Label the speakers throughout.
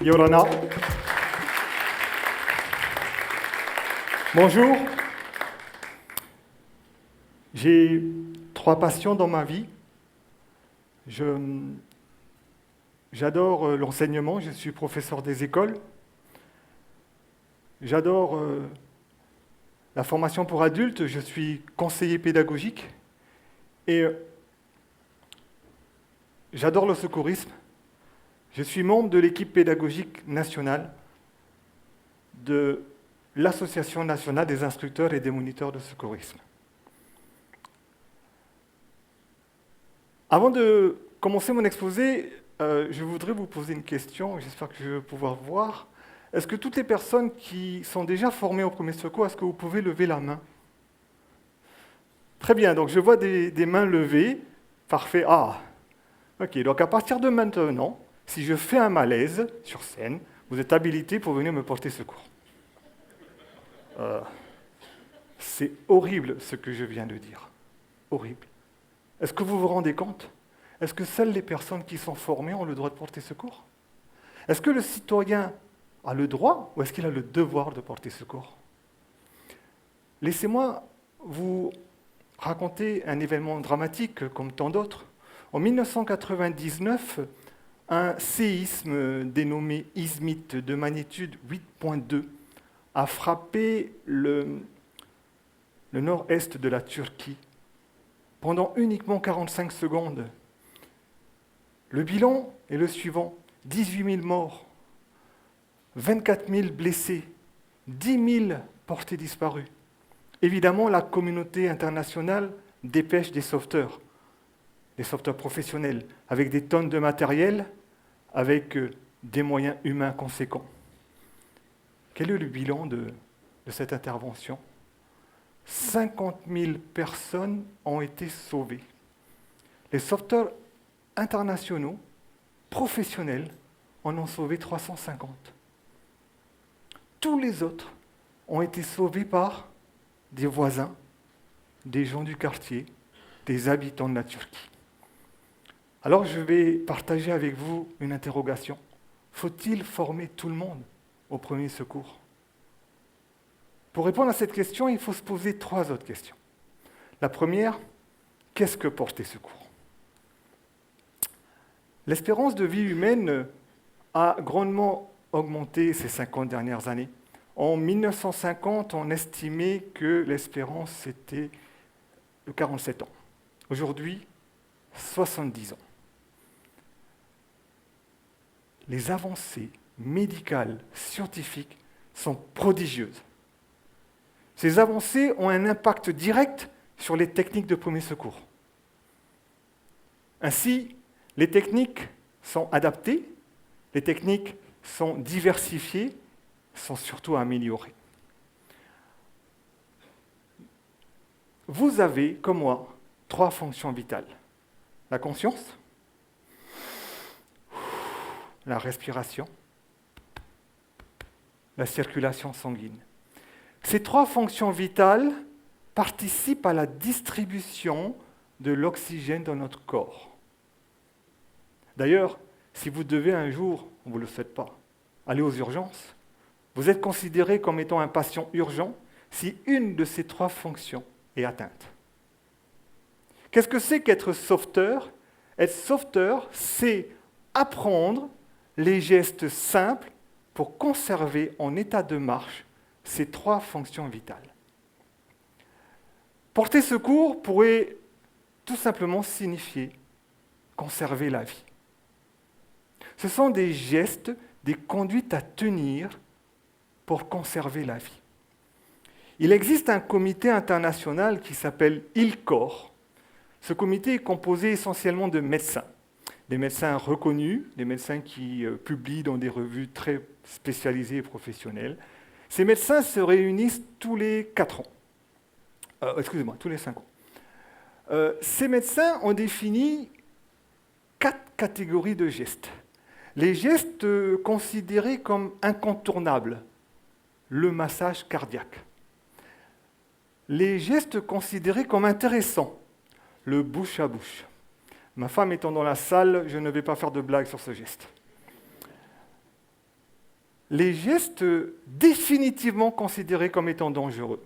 Speaker 1: Yorana. Bonjour. J'ai 3 passions dans ma vie. J'adore l'enseignement, je suis professeur des écoles. J'adore la formation pour adultes, je suis conseiller pédagogique. Et j'adore le secourisme. Je suis membre de l'équipe pédagogique nationale de l'Association nationale des instructeurs et des moniteurs de secourisme. Avant de commencer mon exposé, je voudrais vous poser une question, j'espère que je vais pouvoir voir. Est-ce que toutes les personnes qui sont déjà formées au premier secours, est-ce que vous pouvez lever la main? Très bien, donc je vois des mains levées. Parfait. Ah, ok, donc à partir de maintenant, si je fais un malaise sur scène, vous êtes habilité pour venir me porter secours. C'est horrible ce que je viens de dire. Horrible. Est-ce que vous vous rendez compte? Est-ce que seules les personnes qui sont formées ont le droit de porter secours? Est-ce que le citoyen a le droit ou est-ce qu'il a le devoir de porter secours? Laissez-moi vous raconter un événement dramatique comme tant d'autres. En 1999, un séisme dénommé Izmit de magnitude 8.2 a frappé le nord-est de la Turquie pendant uniquement 45 secondes. Le bilan est le suivant, 18 000 morts, 24 000 blessés, 10 000 portés disparus. Évidemment, la communauté internationale dépêche des sauveteurs professionnels, avec des tonnes de matériel, avec des moyens humains conséquents. Quel est le bilan de cette intervention? 50 000 personnes ont été sauvées. Les sauveteurs internationaux, professionnels, en ont sauvé 350. Tous les autres ont été sauvés par des voisins, des gens du quartier, des habitants de la Turquie. Alors je vais partager avec vous une interrogation. Faut-il former tout le monde au premier secours? Pour répondre à cette question, il faut se poser 3 autres questions. La première, qu'est-ce que porter secours? L'espérance de vie humaine a grandement augmenté ces 50 dernières années. En 1950, on estimait que l'espérance était de 47 ans. Aujourd'hui, 70 ans. Les avancées médicales, scientifiques sont prodigieuses. Ces avancées ont un impact direct sur les techniques de premier secours. Ainsi, les techniques sont adaptées, les techniques sont diversifiées, sont surtout améliorées. Vous avez, comme moi, 3 fonctions vitales. La conscience, la respiration, la circulation sanguine. Ces 3 fonctions vitales participent à la distribution de l'oxygène dans notre corps. D'ailleurs, si vous devez un jour, vous ne le faites pas, aller aux urgences, vous êtes considéré comme étant un patient urgent si une de ces 3 fonctions est atteinte. Qu'est-ce que c'est qu'être sauveteur? Être sauveteur, c'est apprendre les gestes simples pour conserver en état de marche ces 3 fonctions vitales. Porter secours pourrait tout simplement signifier conserver la vie. Ce sont des gestes, des conduites à tenir pour conserver la vie. Il existe un comité international qui s'appelle ILCOR. Ce comité est composé essentiellement de médecins. Des médecins reconnus, des médecins qui publient dans des revues très spécialisées et professionnelles. Ces médecins se réunissent tous les 4 ans. Tous les 5 ans. Ces médecins ont défini 4 catégories de gestes. Les gestes considérés comme incontournables, le massage cardiaque. Les gestes considérés comme intéressants, le bouche à bouche. Ma femme étant dans la salle, je ne vais pas faire de blague sur ce geste. les gestes définitivement considérés comme étant dangereux.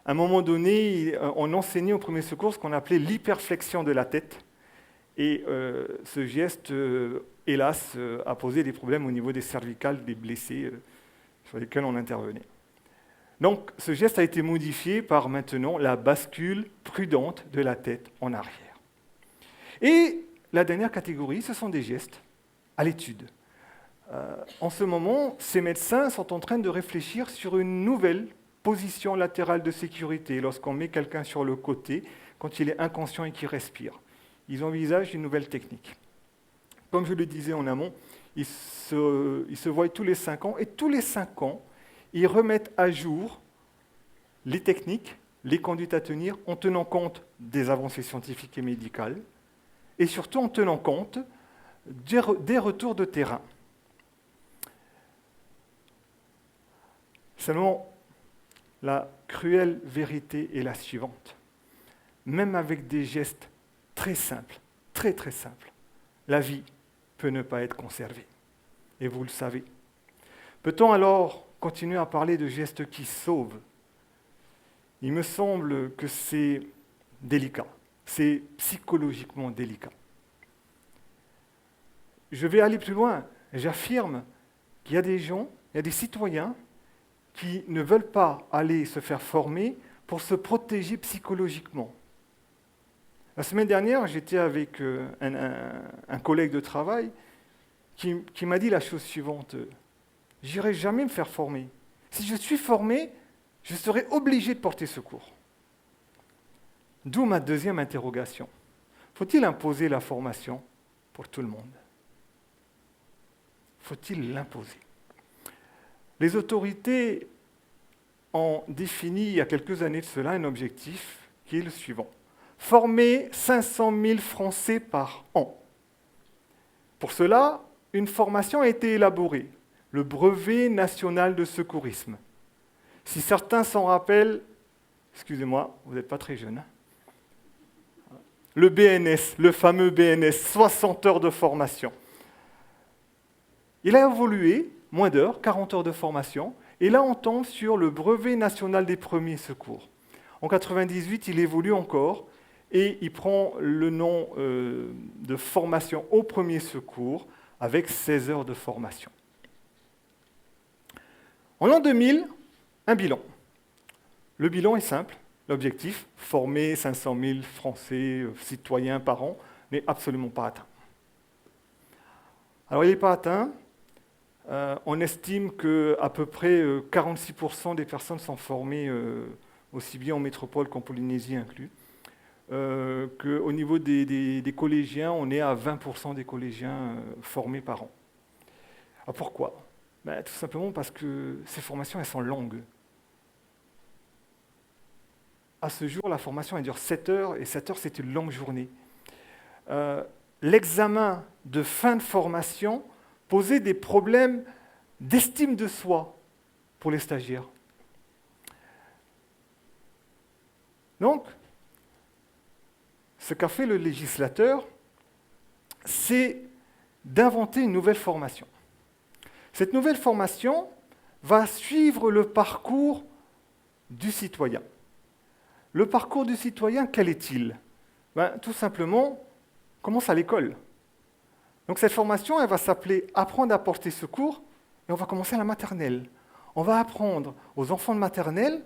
Speaker 1: À un moment donné, on enseignait au premier secours ce qu'on appelait l'hyperflexion de la tête. Et ce geste, hélas, a posé des problèmes au niveau des cervicales des blessés sur lesquels on intervenait. Donc, ce geste a été modifié par maintenant la bascule prudente de la tête en arrière. Et la dernière catégorie, ce sont des gestes à l'étude. En ce moment, ces médecins sont en train de réfléchir sur une nouvelle position latérale de sécurité lorsqu'on met quelqu'un sur le côté quand il est inconscient et qu'il respire. Ils envisagent une nouvelle technique. Comme je le disais en amont, ils se voient tous les 5 ans, et tous les 5 ans, ils remettent à jour les techniques, les conduites à tenir, en tenant compte des avancées scientifiques et médicales, et surtout en tenant compte des retours de terrain. Seulement, la cruelle vérité est la suivante. Même avec des gestes très simples, très très simples, la vie peut ne pas être conservée. Et vous le savez. Peut-on alors continuer à parler de gestes qui sauvent? Il me semble que c'est délicat, c'est psychologiquement délicat. Je vais aller plus loin. J'affirme qu'il y a des gens, il y a des citoyens qui ne veulent pas aller se faire former pour se protéger psychologiquement. La semaine dernière, j'étais avec un collègue de travail qui m'a dit la chose suivante. « J'irai jamais me faire former. Si je suis formé, je serai obligé de porter secours. » D'où ma deuxième interrogation. Faut-il imposer la formation pour tout le monde? Faut-il l'imposer? Les autorités ont défini il y a quelques années de cela un objectif qui est le suivant. Former 500 000 Français par an. Pour cela, une formation a été élaborée, le brevet national de secourisme. Si certains s'en rappellent, excusez-moi, vous n'êtes pas très jeune, hein, le BNS, le fameux BNS, 60 heures de formation. Il a évolué, moins d'heures, 40 heures de formation, et là on tombe sur le brevet national des premiers secours. En 1998, il évolue encore, et il prend le nom de formation au premier secours, avec 16 heures de formation. En l'an 2000, un bilan. Le bilan est simple. L'objectif, former 500 000 Français, citoyens par an, n'est absolument pas atteint. Alors, il n'est pas atteint. On estime qu'à peu près 46% des personnes sont formées, aussi bien en métropole qu'en Polynésie inclus. Qu'au niveau des collégiens, on est à 20% des collégiens formés par an. Alors pourquoi? Tout simplement parce que ces formations, elles sont longues. À ce jour, la formation elle dure 7 heures, et 7 heures, c'est une longue journée. L'examen de fin de formation posait des problèmes d'estime de soi pour les stagiaires. Donc, ce qu'a fait le législateur, c'est d'inventer une nouvelle formation. Cette nouvelle formation va suivre le parcours du citoyen. Le parcours du citoyen, quel est-il? Tout simplement, commence à l'école. Donc cette formation, elle va s'appeler « Apprendre à porter secours » et on va commencer à la maternelle. On va apprendre aux enfants de maternelle,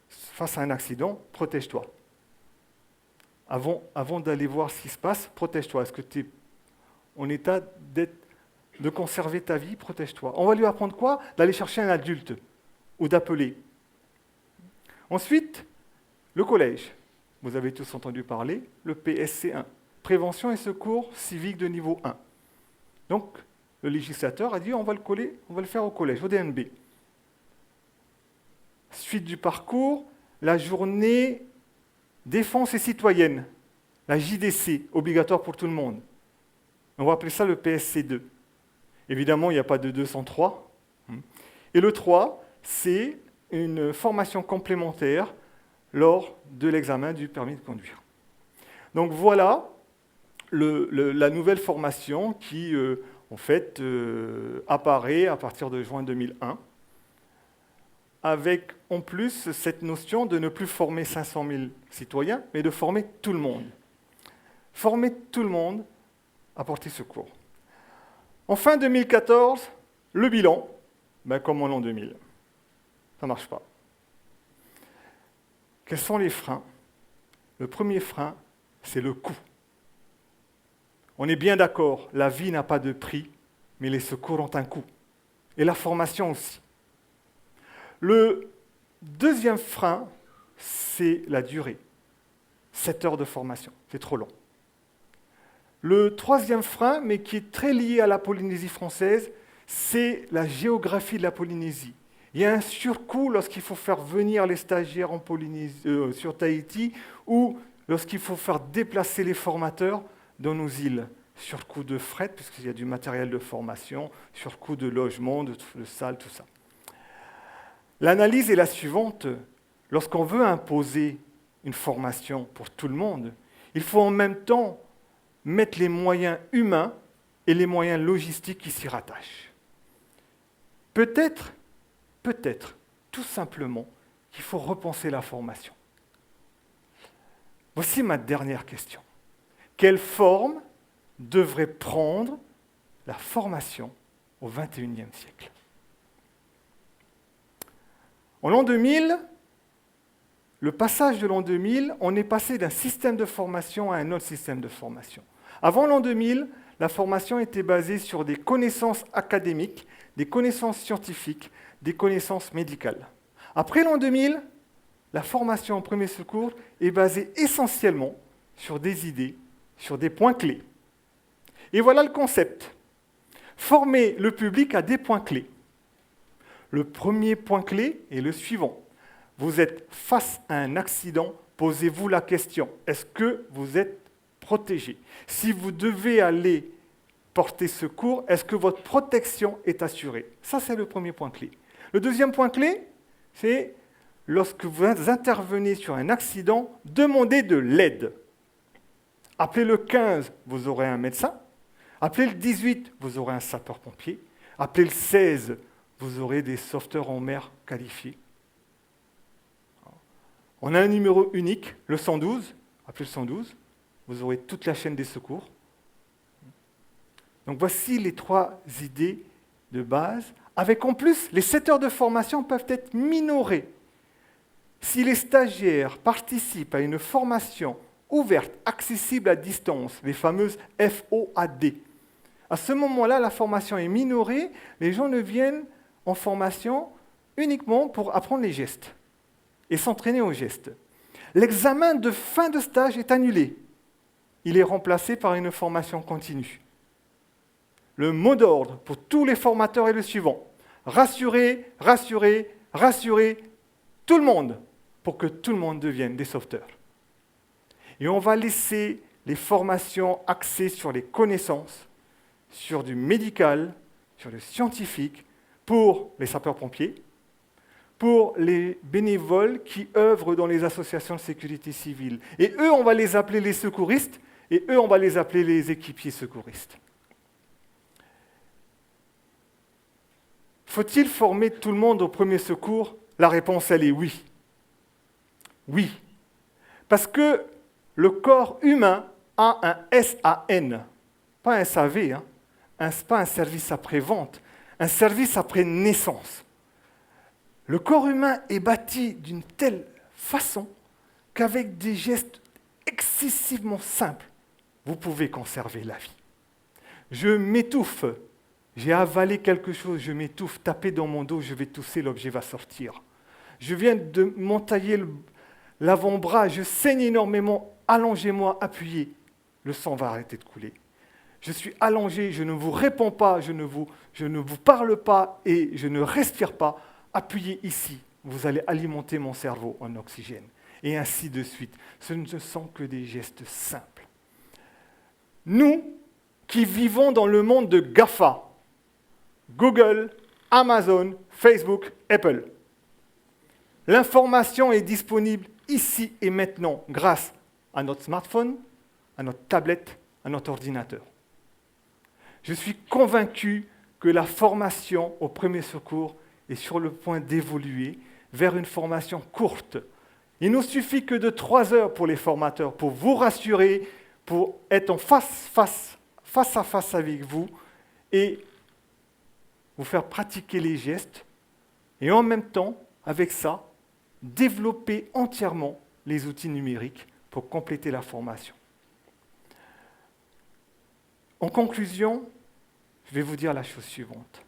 Speaker 1: face à un accident, protège-toi. Avant d'aller voir ce qui se passe, protège-toi. Est-ce que tu es en état de conserver ta vie? Protège-toi. On va lui apprendre quoi? D'aller chercher un adulte ou d'appeler. Ensuite, le collège. Vous avez tous entendu parler, le PSC1. Prévention et secours civique de niveau 1. Donc, le législateur a dit on va le faire au collège, au DNB. Suite du parcours, la journée défense et citoyenne, la JDC, obligatoire pour tout le monde. On va appeler ça le PSC2. Évidemment, il n'y a pas de 203. Et le 3, c'est une formation complémentaire lors de l'examen du permis de conduire. Donc voilà la nouvelle formation qui, en fait, apparaît à partir de juin 2001, avec en plus cette notion de ne plus former 500 000 citoyens, mais de former tout le monde. Former tout le monde à porter secours. En fin 2014, le bilan, comme en l'an 2000, ça ne marche pas. Quels sont les freins? Le premier frein, c'est le coût. On est bien d'accord, la vie n'a pas de prix, mais les secours ont un coût. Et la formation aussi. Le deuxième frein, c'est la durée. 7 heures de formation, c'est trop long. Le troisième frein, mais qui est très lié à la Polynésie française, c'est la géographie de la Polynésie. Il y a un surcoût lorsqu'il faut faire venir les stagiaires en Polynésie, sur Tahiti, ou lorsqu'il faut faire déplacer les formateurs dans nos îles. Surcoût de fret, puisqu'il y a du matériel de formation, surcoût de logement, de salles, tout ça. L'analyse est la suivante. Lorsqu'on veut imposer une formation pour tout le monde, il faut en même temps mettre les moyens humains et les moyens logistiques qui s'y rattachent. Peut-être, tout simplement, qu'il faut repenser la formation. Voici ma dernière question. Quelle forme devrait prendre la formation au XXIe siècle? En l'an 2000, le passage de l'an 2000, on est passé d'un système de formation à un autre système de formation. Avant l'an 2000, la formation était basée sur des connaissances académiques, des connaissances scientifiques, des connaissances médicales. Après l'an 2000, la formation en premier secours est basée essentiellement sur des idées, sur des points clés. Et voilà le concept. Former le public à des points clés. Le premier point clé est le suivant. Vous êtes face à un accident, posez-vous la question, est-ce que vous êtes protégé? Si vous devez aller porter secours, est-ce que votre protection est assurée? Ça, c'est le premier point clé. Le deuxième point clé, c'est lorsque vous intervenez sur un accident, demandez de l'aide. Appelez le 15, vous aurez un médecin. Appelez le 18, vous aurez un sapeur-pompier. Appelez le 16, vous aurez des sauveteurs en mer qualifiés. On a un numéro unique, le 112. Appelez le 112, vous aurez toute la chaîne des secours. Donc voici les 3 idées de base, avec en plus, les 7 heures de formation peuvent être minorées. Si les stagiaires participent à une formation ouverte, accessible à distance, les fameuses FOAD, à ce moment-là, la formation est minorée, les gens ne viennent en formation uniquement pour apprendre les gestes et s'entraîner aux gestes. L'examen de fin de stage est annulé. Il est remplacé par une formation continue. Le mot d'ordre pour tous les formateurs est le suivant. Rassurer, rassurer, rassurer tout le monde pour que tout le monde devienne des sauveteurs. Et on va laisser les formations axées sur les connaissances, sur du médical, sur le scientifique, pour les sapeurs-pompiers, pour les bénévoles qui œuvrent dans les associations de sécurité civile. Et eux, on va les appeler les secouristes, et eux, on va les appeler les équipiers secouristes. Faut-il former tout le monde au premier secours? La réponse, elle est oui. Oui. Parce que le corps humain a un SAN, pas un SAV, pas un service après-vente, un service après naissance. Le corps humain est bâti d'une telle façon qu'avec des gestes excessivement simples, vous pouvez conserver la vie. Je m'étouffe, j'ai avalé quelque chose, je m'étouffe, tapez dans mon dos, je vais tousser, l'objet va sortir. Je viens de m'entailler l'avant-bras, je saigne énormément, allongez-moi, appuyez, le sang va arrêter de couler. Je suis allongé, je ne vous réponds pas, je ne vous parle pas et je ne respire pas. Appuyez ici, vous allez alimenter mon cerveau en oxygène. Et ainsi de suite. Ce ne sont que des gestes simples. Nous, qui vivons dans le monde de GAFA, Google, Amazon, Facebook, Apple, l'information est disponible ici et maintenant grâce à notre smartphone, à notre tablette, à notre ordinateur. Je suis convaincu que la formation au premier secours est sur le point d'évoluer vers une formation courte. Il nous suffit que de 3 heures pour les formateurs, pour vous rassurer, pour être en face à face avec vous et vous faire pratiquer les gestes et en même temps, avec ça, développer entièrement les outils numériques pour compléter la formation. En conclusion, je vais vous dire la chose suivante.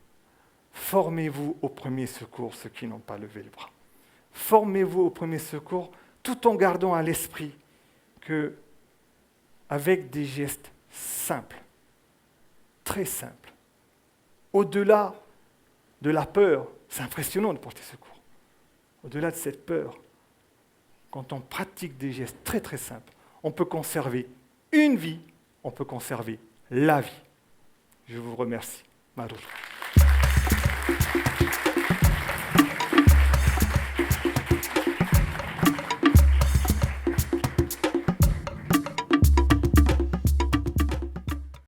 Speaker 1: Formez-vous au premier secours, ceux qui n'ont pas levé le bras. Formez-vous au premier secours tout en gardant à l'esprit que, avec des gestes simples, très simples, au-delà de la peur, c'est impressionnant de porter secours. Au-delà de cette peur, quand on pratique des gestes très très simples, on peut conserver une vie, on peut conserver la vie. Je vous remercie. Marouf.